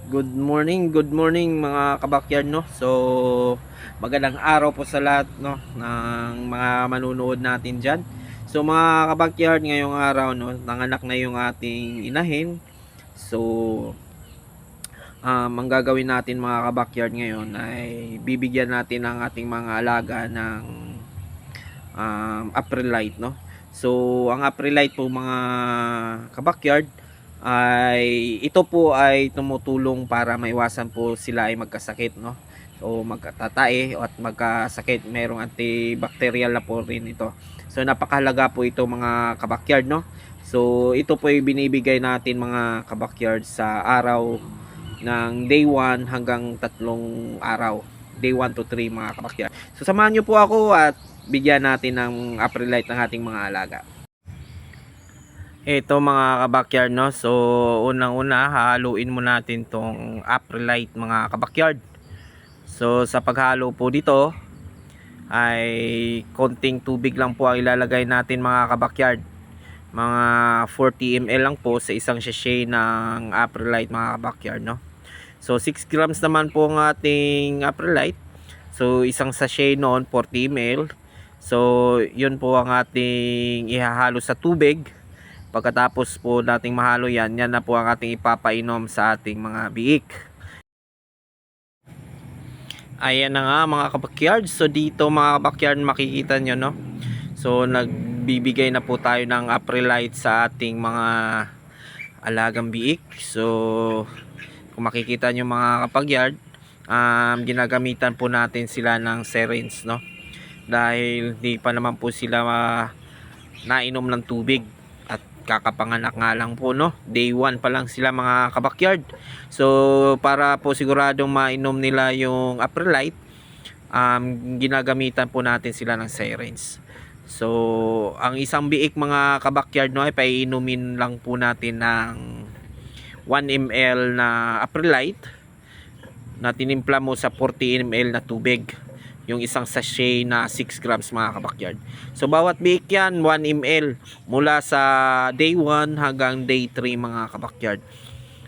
Good morning mga kabakyard no. So magandang araw po sa lahat no ng mga manunood natin diyan. So mga kabakyard, ngayong araw no, nanganak na yung ating inahin. So ang gagawin natin mga kabakyard ngayon ay bibigyan natin ang ating mga alaga ng April Light no. So ang April Light po mga kabakyard ay ito po ay tumutulong para maiwasan po sila ay magkasakit no. So magkatatae at magkasakit, merong antibacterial na po rin ito. So napakahalaga po ito mga kabakyard no. So ito po ay binibigay natin mga kabakyard sa araw ng day 1 hanggang 3 araw. Day 1 to 3 mga kabakyard. So samahan niyo po ako at bigyan natin ng April Light ng ating mga alaga. Ito mga kabakyard no. So unang-una haluin mo natin tong April Light mga kabakyard. So sa paghalo po dito ay konting tubig lang po ang ilalagay natin mga kabakyard. Mga 40 ml lang po sa isang sachet ng April Light mga kabakyard no. So 6 grams naman po ang ating April Light. So isang sachet noon 40 ml. So yun po ang ating ihahalo sa tubig. Pagkatapos po nating mahalo yan, yan na po ang ating ipapainom sa ating mga biik. Ayan na nga mga kabakyard. So dito mga kabakyard makikita nyo no. So nagbibigay na po tayo ng April Light sa ating mga alagang biik. So kung makikita nyo mga kabakyard, ginagamitan po natin sila ng syringe no. Dahil di pa naman po sila nainom ng tubig. Kakapanganak nga lang po no, day 1 pa lang sila mga kabakyard. So para po siguradong mainom nila yung April Light, ginagamitan po natin sila ng syringe. So ang isang biik mga kabakyard no ay paiinumin lang po natin ng 1 ml na April Light na tinimpla mo sa 40 ml na tubig, yung isang sachet na 6 grams mga kabakyard. So bawat biik yan 1 ml mula sa day 1 hanggang day 3 mga kabakyard.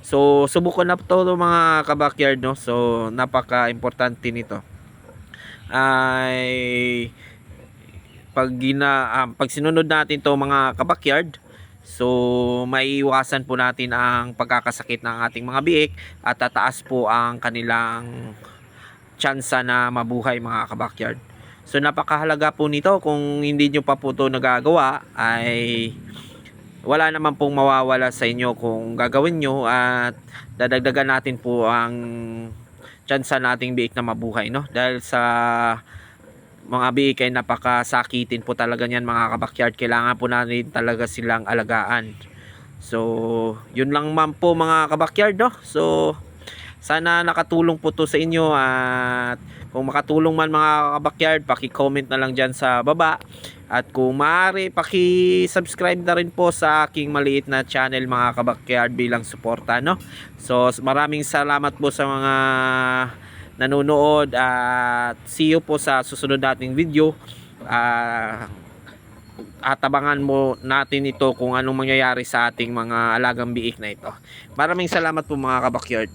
So subukan na to mga kabakyard no. So napaka importante nito ay pag sinunod natin to mga kabakyard, so maiiwasan po natin ang pagkakasakit ng ating mga biik at tataas po ang kanilang tsansa na mabuhay mga kabakyard. So napakahalaga po nito. Kung hindi nyo pa po ito nagagawa ay wala naman pong mawawala sa inyo kung gagawin nyo, at dadagdagan natin po ang tsansa nating biik na mabuhay no. Dahil sa mga biik ay napakasakitin po talaga niyan mga kabakyard. Kailangan po natin talaga silang alagaan. So yun lang man po mga kabakyard no. So sana nakatulong po to sa inyo, at kung makatulong man mga kabakyard, paki-comment na lang dyan sa baba. At kung maaari, paki-subscribe na rin po sa aking maliit na channel mga kabakyard bilang suporta no. So maraming salamat po sa mga nanonood, at see you po sa susunod nating video. At abangan mo natin ito kung anong mangyayari sa ating mga alagang biik na ito. Maraming salamat po mga kabakyard.